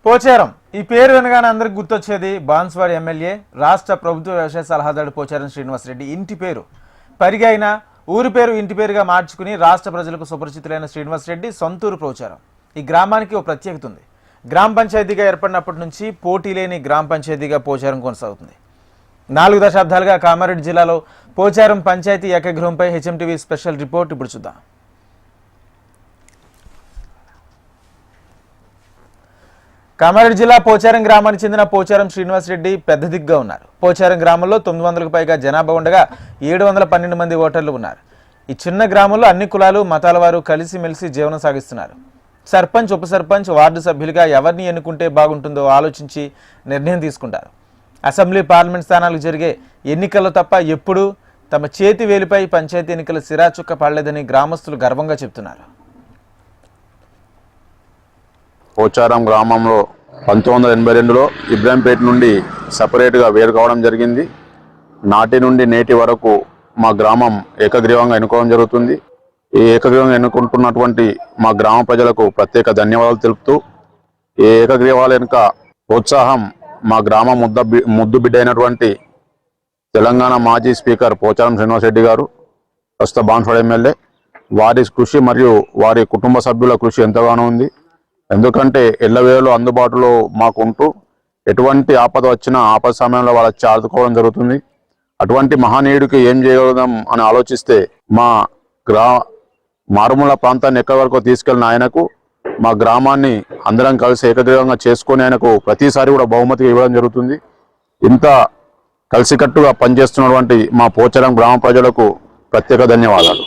పోచారం ఈ పేరు వినగానే అందరికి గుర్తొచ్చేది బాన్స్వాడ ఎమ్మెల్యే రాష్ట్ర ప్రభుత్వ వ్యవసాయ సలహాదారు పోచారం శ్రీనివాసరెడ్డి ఇంటి పేరు పరిగైన ఊరి పేరు ఇంటి పేరుగా మార్చుకుని రాష్ట్ర ప్రజలకు సుపరిచితులైన శ్రీనివాసరెడ్డి సొంతూరు పోచారం. ఈ గ్రామానికి ఓ ప్రత్యేకత ఉంది. గ్రామ పంచాయతీగా ఏర్పడినప్పటి నుంచి పోటీ లేని గ్రామ పంచాయతీగా పోచారం కొనసాగుతుంది. 4 దశాబ్దాలుగా కామారెడ్డి జిల్లాలో పోచారం పంచాయతీ ఏకగృహంపై హెచ్ఎంటీవీ స్పెషల్ రిపోర్ట్ ఇప్పుడు చూద్దాం. కామారెడ్డి జిల్లా పోచారం గ్రామానికి చెందిన పోచారం శ్రీనివాసరెడ్డి పెద్ద దిగ్గా ఉన్నారు. పోచారం గ్రామంలో 900కు పైగా జనాభా ఉండగా 712 మంది ఓటర్లు ఉన్నారు. ఈ చిన్న గ్రామంలో అన్ని కులాలు మతాల వారు కలిసిమెలిసి జీవనం సాగిస్తున్నారు. సర్పంచ్, ఉప సర్పంచ్, వార్డు సభ్యులుగా ఎవరిని ఎన్నుకుంటే బాగుంటుందో ఆలోచించి నిర్ణయం తీసుకుంటారు. అసెంబ్లీ, పార్లమెంట్ స్థానాలకు జరిగే ఎన్నికల్లో తప్ప ఎప్పుడూ తమ చేతి వేలిపై పంచాయతీ ఎన్నికల సిరాచుక్క పడలేదని గ్రామస్తులు గర్వంగా చెబుతున్నారు. పోచారం గ్రామంలో 1982లో ఇబ్రాంపేట నుండి సపరేట్గా వేరు కావడం జరిగింది. నాటి నుండి నేటి వరకు మా గ్రామం ఏకగ్రీవంగా ఎన్నుకోవడం జరుగుతుంది. ఈ ఏకగ్రీవంగా ఎన్నుకుంటున్నటువంటి మా గ్రామ ప్రజలకు ప్రత్యేక ధన్యవాదాలు తెలుపుతూ, ఈ ఏకగ్రీవాల వెనుక ప్రోత్సాహం మా గ్రామ ముద్దు బిడ్డ అయినటువంటి తెలంగాణ మాజీ స్పీకర్ పోచారం శ్రీనివాసరెడ్డి గారు, ప్రస్తుత బాన్స్వాడ ఎమ్మెల్యే, వారి కృషి మరియు వారి కుటుంబ సభ్యుల కృషి ఎంతగానో ఉంది. ఎందుకంటే ఎల్లవేళలో అందుబాటులో మాకుంటూ ఎటువంటి ఆపద వచ్చినా ఆపద సమయంలో వాళ్ళకి ఆదుకోవడం జరుగుతుంది. అటువంటి మహనీయుడికి ఏం చేయగలుగుదాం అని ఆలోచిస్తే మా మారుమూల ప్రాంతాన్ని ఎక్కడి వరకు తీసుకెళ్లిన ఆయనకు మా గ్రామాన్ని అందరం కలిసి ఏకగ్రీవంగా చేసుకొని ఆయనకు ప్రతిసారి కూడా బహుమతిగా ఇవ్వడం జరుగుతుంది. ఇంత కలిసికట్టుగా పనిచేస్తున్నటువంటి మా పోచారం గ్రామ ప్రజలకు ప్రత్యేక ధన్యవాదాలు.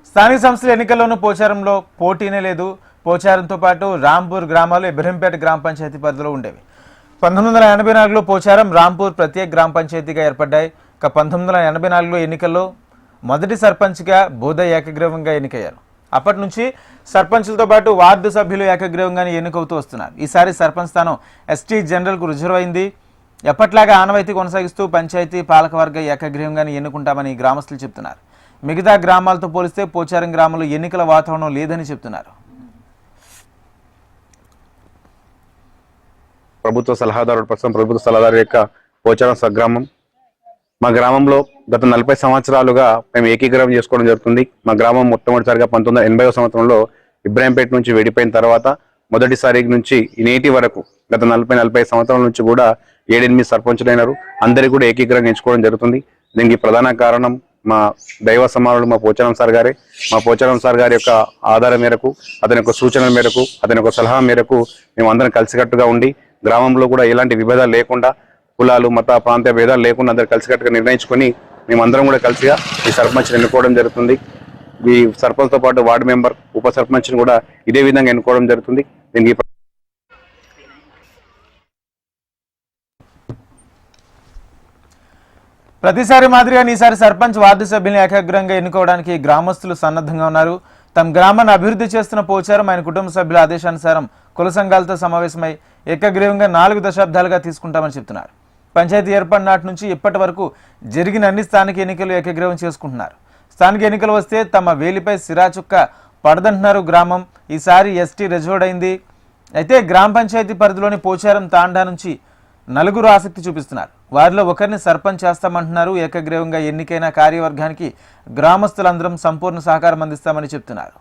స్థానిక సంస్థల ఎన్నికల్లోనూ పోచారంలో పోటీనే లేదు. పోచారంతో పాటు రాంపూర్ గ్రామాలు ఇబ్రహీంపేట గ్రామ పంచాయతీ పరిధిలో ఉండేవి. 1984లో పోచారం, రాంపూర్ ప్రత్యేక గ్రామ పంచాయతీగా ఏర్పడ్డాయి. 1984లో ఎన్నికల్లో మొదటి సర్పంచ్గా బోధ ఏకగ్రీవంగా ఎన్నికయ్యారు. అప్పటి నుంచి సర్పంచులతో పాటు వార్డు సభ్యులు ఏకగ్రీవంగానే ఎన్నికవుతూ వస్తున్నారు. ఈసారి సర్పంచ్ స్థానం ఎస్టీ జనరల్కు రిజర్వ్ అయింది. ఎప్పట్లాగా ఆనవాయితీ కొనసాగిస్తూ పంచాయతీ పాలకవర్గ ఏకగ్రీవంగానే ఎన్నుకుంటామని గ్రామస్తులు చెప్తున్నారు. మిగతా గ్రామాలతో పోలిస్తే పోచారం గ్రామంలో ఎన్నికల వాతావరణం లేదని చెప్తున్నారు. ప్రభుత్వ సలహాదారు యొక్క పోచారం స్వగ్రామం. మా గ్రామంలో గత 40 సంవత్సరాలుగా మేము ఏకీకరణ చేసుకోవడం జరుగుతుంది. మా గ్రామం మొట్టమొదటిసారిగా 1980వ సంవత్సరంలో ఇబ్రాంపేట నుంచి విడిపోయిన తర్వాత మొదటిసారి నుంచి నేటి వరకు గత 40 సంవత్సరాల నుంచి కూడా 7-8 సర్పంచులైనారు. అందరికీ కూడా ఏకీకరణ ఎంచుకోవడం జరుగుతుంది. దీనికి ప్రధాన కారణం మా దైవ సమానులు మా పోచారం సార్ గారే. మా పోచారం సార్ గారి యొక్క ఆధారం మేరకు, అతని యొక్క సూచనల మేరకు, అతని యొక్క సలహా మేరకు మేము అందరం కలిసికట్టుగా ఉండి గ్రామంలో కూడా ఎలాంటి విభేదాలు లేకుండా, కులాలు, మత, ప్రాంతీయ భేదాలు లేకుండా అందరు కలిసికట్టుగా నిర్ణయించుకొని మేమందరం కూడా కలిసిగా ఈ సర్పంచ్ని ఎన్నుకోవడం జరుగుతుంది. ఈ సర్పంచ్తో పాటు వార్డు మెంబర్, ఉప సర్పంచ్ని కూడా ఇదే విధంగా ఎన్నుకోవడం జరుగుతుంది. దీనికి ప్రతిసారి మాదిరిగా ఈసారి సర్పంచ్, వార్డు సభ్యులను ఏకాగ్రంగా ఎన్నుకోవడానికి గ్రామస్తులు సన్నద్ధంగా ఉన్నారు. తమ గ్రామాన్ని అభివృద్ధి చేస్తున్న పోచారం ఆయన కుటుంబ సభ్యుల ఆదేశానుసారం కుల సంఘాలతో సమావేశమై ఏకగ్రీవంగా 4 దశాబ్దాలుగా తీసుకుంటామని చెప్తున్నారు. పంచాయతీ ఏర్పడిన నాటి నుంచి ఇప్పటి వరకు జరిగిన అన్ని స్థానిక ఎన్నికలు ఏకగ్రీవం చేసుకుంటున్నారు. స్థానిక ఎన్నికలు వస్తే తమ వేలిపై సిరాచుక్క పడదంటున్నారు గ్రామం. ఈసారి ఎస్టీ రిజర్వ్డ్ అయింది. అయితే గ్రామ పంచాయతీ పరిధిలోని పోచారం తాండా నుంచి 4 ఆసక్తి చూపిస్తున్నారు. వారిలో ఒకరిని సర్పంచ్ చేస్తామంటున్నారు. ఏకగ్రీవంగా ఎన్నికైన కార్యవర్గానికి గ్రామస్తులందరం సంపూర్ణ సహకారం అందిస్తామని చెప్తున్నారు.